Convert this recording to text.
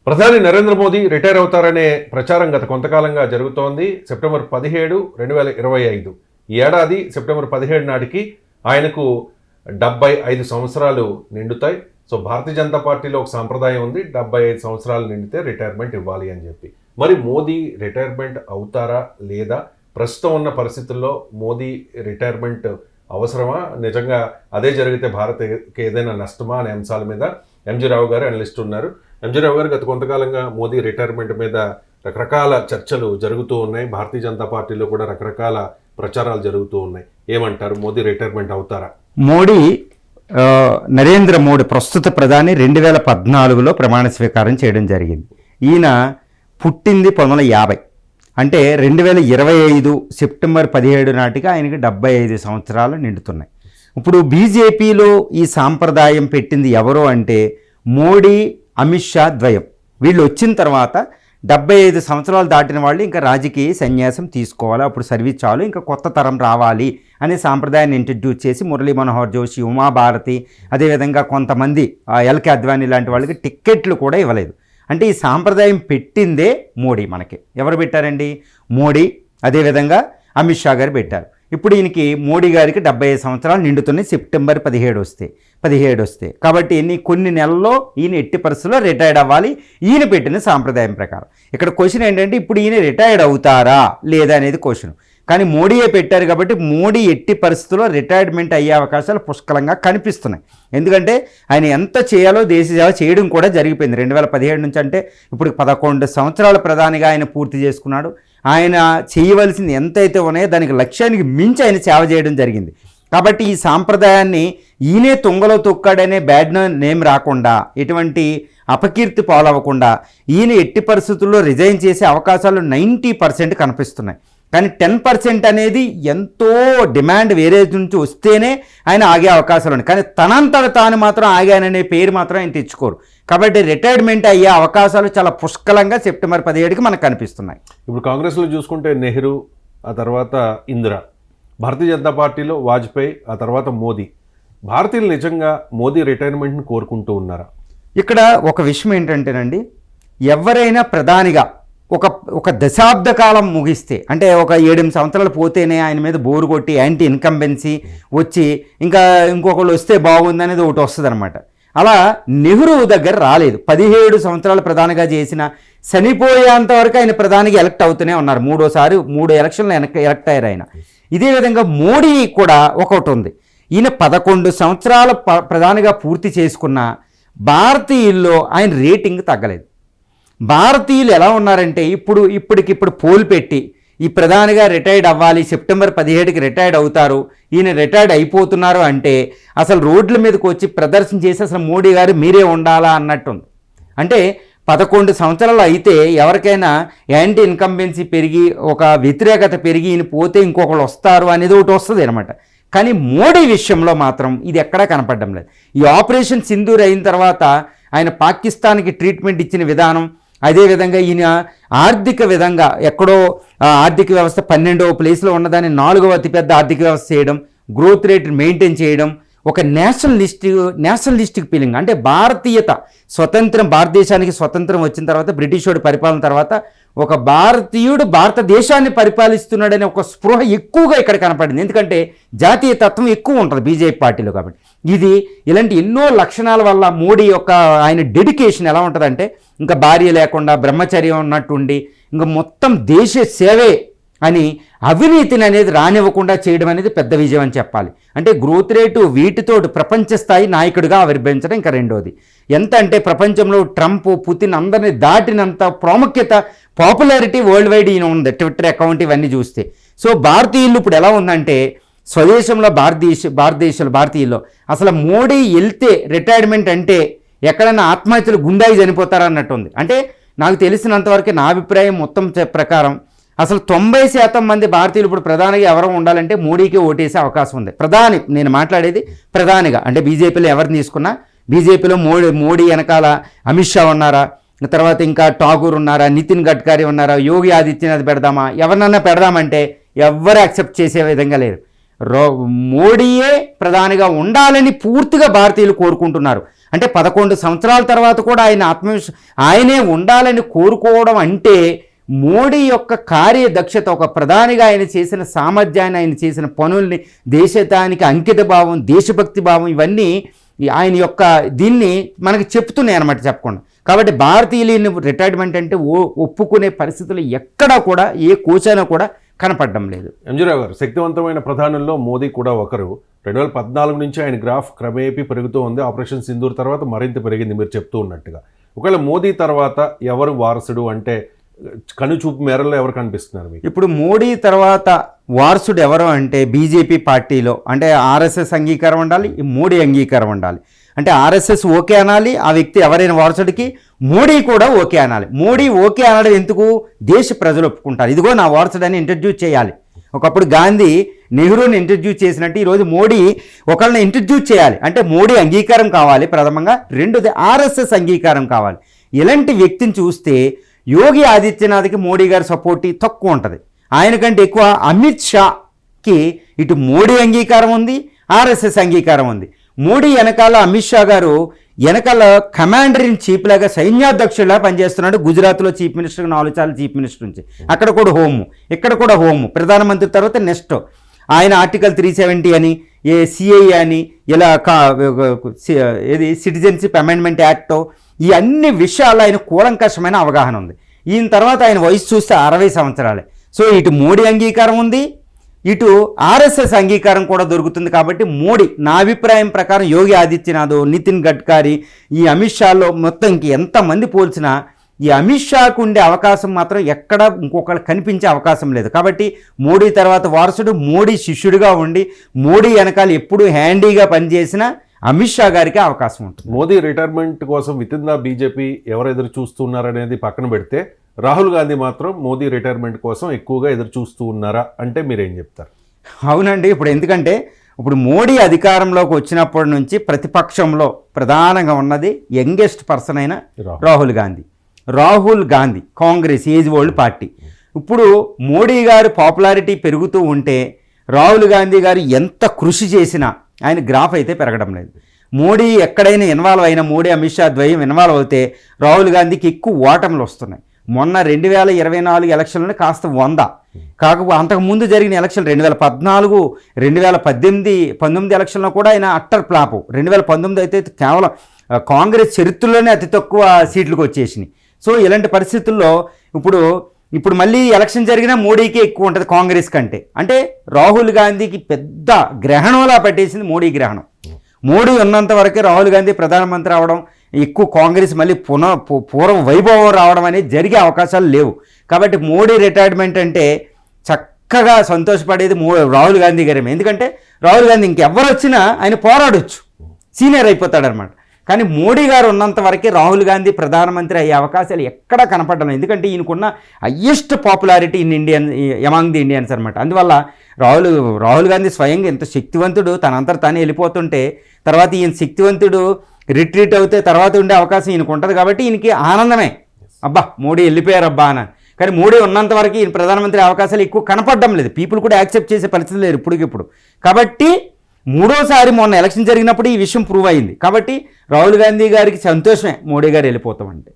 ప్రధాని నరేంద్ర మోదీ రిటైర్ అవుతారనే ప్రచారం గత కొంతకాలంగా జరుగుతోంది. సెప్టెంబర్ 17, 2025 ఈ ఏడాది సెప్టెంబర్ 17 నాటికి ఆయనకు 75 సంవత్సరాలు నిండుతాయి. సో భారతీయ జనతా పార్టీలో ఒక సాంప్రదాయం ఉంది, 75 సంవత్సరాలు నిండితే రిటైర్మెంట్ ఇవ్వాలి అని చెప్పి. మరి మోదీ రిటైర్మెంట్ అవుతారా లేదా? ప్రస్తుతం ఉన్న పరిస్థితుల్లో మోదీ రిటైర్మెంట్ అవసరమా? నిజంగా అదే జరిగితే భారత్కి ఏదైనా నష్టమా అనే అంశాల మీద ఎంజీ రావు గారు అనలిస్ట్ ఉన్నారు. ఎంజీ రావు గారు, గత కొంతకాలంగా మోదీ రిటైర్మెంట్ మీద రకరకాల చర్చలు జరుగుతూ ఉన్నాయి. భారతీయ జనతా పార్టీలో కూడా రకరకాల ప్రచారాలు జరుగుతూ ఉన్నాయి. ఏమంటారు, మోదీ రిటైర్మెంట్ అవుతారా? నరేంద్ర మోడీ ప్రస్తుత ప్రధాని 2014లో ప్రమాణ స్వీకారం చేయడం జరిగింది. ఈయన పుట్టింది 1950, అంటే 2025 సెప్టెంబర్ 17 నాటికి ఆయనకి 75 సంవత్సరాలు నిండుతున్నాయి. ఇప్పుడు బీజేపీలో ఈ సాంప్రదాయం పెట్టింది ఎవరు అంటే మోడీ, అమిత్ షా ద్వయం. వీళ్ళు వచ్చిన తర్వాత 75 సంవత్సరాలు దాటిన వాళ్ళు ఇంకా రాజకీయ సన్యాసం తీసుకోవాలి, అప్పుడు సర్వీస్ చాలు, ఇంకా కొత్త తరం రావాలి అనే సాంప్రదాయాన్ని ఇంట్రడ్యూస్ చేసి మురళీ మనోహర్ జోషి, ఉమాభారతి, అదేవిధంగా కొంతమంది ఎల్కే అద్వానీ లాంటి వాళ్ళకి టిక్కెట్లు కూడా ఇవ్వలేదు. అంటే ఈ సాంప్రదాయం పెట్టిందే మోడీ. మనకి ఎవరు పెట్టారండి? మోడీ, అదేవిధంగా అమిత్ షా గారు పెట్టారు. ఇప్పుడు ఈయనకి మోడీ గారికి 75 సంవత్సరాలు నిండుతున్నాయి. సెప్టెంబర్ 17 వస్తే కాబట్టి కొన్ని నెలల్లో ఈయన ఎట్టి పరిస్థితుల్లో రిటైర్డ్ అవ్వాలి, ఈయన పెట్టిన సాంప్రదాయం ప్రకారం. ఇక్కడ క్వశ్చన్ ఏంటంటే ఇప్పుడు ఈయన రిటైర్డ్ అవుతారా లేదా అనేది క్వశ్చన్. కానీ మోడీయే పెట్టారు కాబట్టి మోడీ ఎట్టి పరిస్థితుల్లో రిటైర్మెంట్ అయ్యే అవకాశాలు పుష్కలంగా కనిపిస్తున్నాయి. ఎందుకంటే ఆయన ఎంత చేయాలో దేశ సేవ చేయడం కూడా జరిగిపోయింది. 2017 నుంచి అంటే ఇప్పుడు 11 సంవత్సరాల ప్రధానిగా ఆయన పూర్తి చేసుకున్నాడు. ఆయన చేయవలసింది ఎంతైతే ఉన్నాయో దానికి లక్ష్యానికి మించి ఆయన సేవ చేయడం జరిగింది. కాబట్టి ఈ సాంప్రదాయాన్ని ఈయనే తుంగలో తొక్కాడనే బ్యాడ్ నేమ్ రాకుండా, ఎటువంటి అపకీర్తి పాలవ్వకుండా ఈయన ఎట్టి పరిస్థితుల్లో రిజైన్ చేసే అవకాశాలు 90% కనిపిస్తున్నాయి. కానీ 10% అనేది ఎంతో డిమాండ్ వేరే నుంచి వస్తేనే ఆయన ఆగే అవకాశాలు ఉన్నాయి. కానీ తనంతట తాను మాత్రం ఆగాననే పేరు మాత్రం ఆయన తెచ్చుకోరు. కాబట్టి రిటైర్మెంట్ అయ్యే అవకాశాలు చాలా పుష్కలంగా సెప్టెంబర్ 17కి మనకు కనిపిస్తున్నాయి. ఇప్పుడు కాంగ్రెస్లో చూసుకుంటే నెహ్రూ, ఆ తర్వాత ఇందిరా, భారతీయ జనతా పార్టీలో వాజ్పేయి, ఆ తర్వాత మోదీ. భారతీయులు నిజంగా మోదీ రిటైర్మెంట్ని కోరుకుంటూ ఉన్నారా? ఇక్కడ ఒక విషయం ఏంటంటేనండి, ఎవరైనా ప్రధానిగా ఒక దశాబ్ద కాలం ముగిస్తే, అంటే ఒక 7 సంవత్సరాలు పోతేనే ఆయన మీద బోరు కొట్టి యాంటీ ఇన్కంబెన్సీ వచ్చి ఇంకొకళ్ళు వస్తే బాగుంది అనేది ఒకటి వస్తుంది అనమాట. అలా నెహ్రూ దగ్గర రాలేదు. 17 సంవత్సరాలు ప్రధానిగా చేసిన చనిపోయేంత వరకు ఆయన ప్రధానిగా ఎలక్ట్ అవుతూనే ఉన్నారు. 3 ఎలక్షన్లు ఎలక్ట్ అయ్యారు ఆయన. ఇదే విధంగా మోడీ కూడా ఒకటి ఉంది. ఈయన 11 సంవత్సరాల ప్రధానిగా పూర్తి చేసుకున్న భారతీయుల్లో ఆయన రేటింగ్ తగ్గలేదు. భారతీయులు ఎలా ఉన్నారంటే ఇప్పటికిప్పుడు పోల్ పెట్టి ఈ ప్రధానిగా రిటైర్డ్ అవ్వాలి, సెప్టెంబర్ 17కి రిటైర్డ్ అవుతారు, ఈయన రిటైర్డ్ అయిపోతున్నారు అంటే అసలు రోడ్ల మీదకి వచ్చి ప్రదర్శన చేసి అసలు మోడీ గారు మీరే ఉండాలా అన్నట్టుంది. అంటే 11 సంవత్సరాలు అయితే ఎవరికైనా యాంటీ ఇన్కంబెన్సీ పెరిగి ఒక వ్యతిరేకత పెరిగి ఈయన పోతే ఇంకొకళ్ళు వస్తారు అనేది ఒకటి వస్తుంది అనమాట. కానీ మోడీ విషయంలో మాత్రం ఇది ఎక్కడా కనపడడం లేదు. ఈ ఆపరేషన్ సింధూర్ అయిన తర్వాత ఆయన పాకిస్తాన్కి ట్రీట్మెంట్ ఇచ్చిన విధానం, అదేవిధంగా ఈయన ఆర్థిక విధంగా ఎక్కడో ఆర్థిక వ్యవస్థ 12వ ప్లేస్లో ఉన్నదాన్ని 4వ అతిపెద్ద ఆర్థిక వ్యవస్థ చేయడం, గ్రోత్ రేట్ మెయింటైన్ చేయడం, ఒక నేషనలిస్టిక్ ఫీలింగ్. అంటే భారతీయత, భారతదేశానికి స్వతంత్రం వచ్చిన తర్వాత బ్రిటిష్ వాడి పరిపాలన తర్వాత ఒక భారతీయుడు భారతదేశాన్ని పరిపాలిస్తున్నాడనే ఒక స్పృహ ఎక్కువగా ఇక్కడ కనపడింది. ఎందుకంటే జాతీయ తత్వం ఎక్కువ ఉంటుంది బీజేపీ పార్టీలో. కాబట్టి ఇలాంటి ఎన్నో లక్షణాల వల్ల మోడీ యొక్క ఆయన డెడికేషన్ ఎలా ఉంటుందంటే ఇంకా భార్య లేకుండా బ్రహ్మచర్యం ఉన్నట్టుండి ఇంకా మొత్తం దేశ సేవే అని అవినీతిని అనేది రానివ్వకుండా చేయడం అనేది పెద్ద విజయం అని చెప్పాలి. అంటే గ్రోత్ రేటు వీటితోటి ప్రపంచ స్థాయి నాయకుడిగా ఆవిర్భవించడం ఇంకా రెండోది. ఎంత అంటే ప్రపంచంలో ట్రంప్, పుతిన్ అందరినీ దాటినంత ప్రాముఖ్యత, పాపులారిటీ వరల్డ్ వైడ్ ఈయన ఉంది, ట్విట్టర్ అకౌంట్ ఇవన్నీ చూస్తే. సో భారతీయులు ఇప్పుడు ఎలా ఉందంటే స్వదేశంలో భారతీయుల్లో అసలు మోడీ వెళ్తే రిటైర్మెంట్ అంటే ఎక్కడైనా ఆత్మహత్యలు గుండాయి చనిపోతారన్నట్టుంది. అంటే నాకు తెలిసినంతవరకు నా అభిప్రాయం మొత్తం ప్రకారం అసలు 90% మంది భారతీయులు ఇప్పుడు ప్రధానిగా ఎవరు ఉండాలంటే మోడీకి ఓటేసే అవకాశం ఉంది. నేను మాట్లాడేది ప్రధానిగా. అంటే బీజేపీలో ఎవరిని తీసుకున్నా, బీజేపీలో మోడీ వెనకాల అమిత్ షా ఉన్నారా, తర్వాత ఇంకా ఠాగూర్ ఉన్నారా, నితిన్ గడ్కరీ ఉన్నారా, యోగి ఆదిత్యనాథ్ పెడదామా, ఎవరినన్నా పెడదామంటే ఎవరు యాక్సెప్ట్ చేసే విధంగా లేరు. మోడీయే ప్రధానిగా ఉండాలని పూర్తిగా భారతీయులు కోరుకుంటున్నారు. అంటే 11 సంవత్సరాల తర్వాత కూడా ఆయనే ఉండాలని కోరుకోవడం అంటే మోడీ యొక్క కార్యదక్షత, ఒక ప్రధానిగా ఆయన చేసిన సామర్థ్యాన్ని, ఆయన చేసిన పనుల్ని, దేశతానికి అంకిత భావం, దేశభక్తి భావం, ఇవన్నీ ఆయన యొక్క దీన్ని మనకి చెప్తున్నాయి అన్నమాట చెప్పకుండా. కాబట్టి భారతీయులు రిటైర్మెంట్ అంటే ఒప్పుకునే పరిస్థితులు ఎక్కడా కూడా ఏ కోచైనా కూడా కనపడడం లేదు. ఎంజీరావు గారు, శక్తివంతమైన ప్రధానుల్లో మోదీ కూడా ఒకరు. 2014 నుంచి ఆయన గ్రాఫ్ క్రమేపీ పెరుగుతూ ఉంది. ఆపరేషన్ సింధూర్ తర్వాత మరింత పెరిగింది మీరు చెప్తూ ఉన్నట్టుగా. ఒకవేళ మోదీ తర్వాత ఎవరు వారసుడు అంటే కనుచూపు మేరలో ఎవరు కనిపిస్తున్నారు మీకు? ఇప్పుడు మోడీ తర్వాత వారసుడు ఎవరు అంటే బీజేపీ పార్టీలో అంటే ఆర్ఎస్ఎస్ అంగీకారం ఉండాలి, మోడీ అంగీకారం ఉండాలి. అంటే ఆర్ఎస్ఎస్ ఓకే అనాలి ఆ వ్యక్తి ఎవరైనా వారసుడికి, మోడీ కూడా ఓకే అనాలి. మోడీ ఓకే అనడం ఎందుకు? దేశ ప్రజలు ఒప్పుకుంటారు, ఇదిగో నా వారసుడని ఇంట్రడ్యూస్ చేయాలి. ఒకప్పుడు గాంధీ నెహ్రూని ఇంట్రడ్యూస్ చేసినట్టు ఈరోజు మోడీ ఒకళ్ళని ఇంట్రడ్యూస్ చేయాలి. అంటే మోడీ అంగీకారం కావాలి ప్రథమంగా, రెండోది ఆర్ఎస్ఎస్ అంగీకారం కావాలి. ఇలాంటి వ్యక్తిని చూస్తే యోగి ఆదిత్యనాథ్కి మోడీ గారి సపోర్ట్ తక్కువ ఉంటుంది. ఆయనకంటే ఎక్కువ అమిత్ షాకి ఇటు మోడీ అంగీకారం ఉంది, ఆర్ఎస్ఎస్ అంగీకారం ఉంది. మోడీ వెనకాల అమిత్ షా గారు వెనకాల కమాండర్ ఇన్ చీఫ్ లాగా సైన్యాధ్యక్షులా పనిచేస్తున్నాడు. గుజరాత్లో చీఫ్ మినిస్టర్ 4 సార్లు చీఫ్ మినిస్టర్ నుంచి, అక్కడ కూడా హోము, ఇక్కడ కూడా హోము. ప్రధానమంత్రి తర్వాత నెక్స్ట్ ఆయన ఆర్టికల్ 370 అని, సిఐ అని, ఇలా ఏది సిటిజన్షిప్ అమెండ్మెంట్ యాక్ట్, ఈ అన్ని విషయాలు ఆయన కూలంకషమైన అవగాహన ఉంది. ఈయన తర్వాత ఆయన వయసు చూస్తే 60 సంవత్సరాలే. సో ఇటు మోడీ అంగీకారం ఉంది, ఇటు ఆర్ఎస్ఎస్ అంగీకారం కూడా దొరుకుతుంది. కాబట్టి మోడీ, నా అభిప్రాయం ప్రకారం యోగి ఆదిత్యనాథ్, నితిన్ గడ్కరీ, ఈ అమిత్ షాలో మొత్తం ఇంక ఎంతమంది పోల్చినా ఈ అమిత్ షాకు ఉండే అవకాశం మాత్రం ఎక్కడ ఇంకొకరు కనిపించే అవకాశం లేదు. కాబట్టి మోడీ తర్వాత వారసుడు, మోడీ శిష్యుడిగా ఉండి మోడీ వెనకాల ఎప్పుడూ హ్యాండీగా పనిచేసిన అమిత్ షా గారికి అవకాశం ఉంటుంది. మోదీ రిటైర్మెంట్ కోసం విత్ ఇన్ ద బీజేపీ ఎవరు ఎదురు చూస్తున్నారనేది పక్కన పెడితే, రాహుల్ గాంధీ మాత్రం మోదీ రిటైర్మెంట్ కోసం ఎక్కువగా ఎదురు చూస్తూ ఉన్నారా అంటే మీరేం చెప్తారు? అవునండి, ఇప్పుడు మోడీ అధికారంలోకి వచ్చినప్పటి నుంచి ప్రతిపక్షంలో ప్రధానంగా ఉన్నది యంగెస్ట్ పర్సన్ అయిన Rahul Gandhi, Congress age old party. ఇప్పుడు మోడీ గారు పాపులారిటీ పెరుగుతూ ఉంటే రాహుల్ గాంధీ గారు ఎంత కృషి చేసినా ఆయన గ్రాఫ్ అయితే పెరగడం లేదు. మోడీ ఎక్కడైనా ఇన్వాల్వ్ అయినా, మోడీ అమిత్ షా ద్వయం ఇన్వాల్వ్ అవుతే రాహుల్ గాంధీకి ఎక్కువ ఓటములు వస్తున్నాయి. మొన్న 2024 ఎలక్షన్లను కాస్త 100, కాకపోతే అంతకుముందు జరిగిన ఎలక్షన్ 2014, 2018, 19 ఎలక్షన్లో కూడా ఆయన అట్టర్ ఫ్లాప్. 2019 అయితే కేవలం కాంగ్రెస్ చరిత్రలోనే అతి తక్కువ సీట్లకు వచ్చేసినాయి. సో ఇలాంటి పరిస్థితుల్లో ఇప్పుడు మళ్ళీ ఎలక్షన్ జరిగినా మోడీకి ఎక్కువ ఉంటుంది కాంగ్రెస్ కంటే. అంటే రాహుల్ గాంధీకి పెద్ద గ్రహణంలా పట్టేసింది మోడీ గ్రహణం. మోడీ ఉన్నంత వరకే రాహుల్ గాంధీ ప్రధానమంత్రి అవడం, ఎక్కువ కాంగ్రెస్ మళ్ళీ పూర్వ వైభవం రావడం అనేది జరిగే అవకాశాలు లేవు. కాబట్టి మోడీ రిటైర్మెంట్ అంటే చక్కగా సంతోషపడేది రాహుల్ గాంధీ గారేమే. ఎందుకంటే రాహుల్ గాంధీ ఇంకెవ్వరు వచ్చినా ఆయన పోరాడొచ్చు, సీనియర్ అయిపోతాడనమాట. కానీ మోడీ గారు ఉన్నంత వరకే రాహుల్ గాంధీ ప్రధానమంత్రి అయ్యే అవకాశాలు ఎక్కడా కనపడడం. ఎందుకంటే ఈయనకున్న highest popularity among the Indians అనమాట. అందువల్ల రాహుల్ గాంధీ స్వయంగా ఎంత శక్తివంతుడు, తనంతట తానే వెళ్ళిపోతుంటే తర్వాత ఈయన శక్తివంతుడు రిట్రీట్ అవుతే తర్వాత ఉండే అవకాశం ఈయనకు ఉంటుంది. కాబట్టి ఈయనకి ఆనందమే, అబ్బా మోడీ వెళ్ళిపోయారబ్బా అని. కానీ మోడీ ఉన్నంత వరకు ఈయన ప్రధానమంత్రి అవకాశాలు ఎక్కువ కనపడడం లేదు. పీపుల్ కూడా యాక్సెప్ట్ చేసే పరిస్థితి లేరు ఇప్పటికిప్పుడు. కాబట్టి మూడోసారి మొన్న ఎలక్షన్ జరిగినప్పుడు ఈ విషయం ప్రూవ్ అయింది. కాబట్టి రాహుల్ గాంధీ గారికి సంతోషమే మోడీ గారు వెళ్ళిపోతామంటే.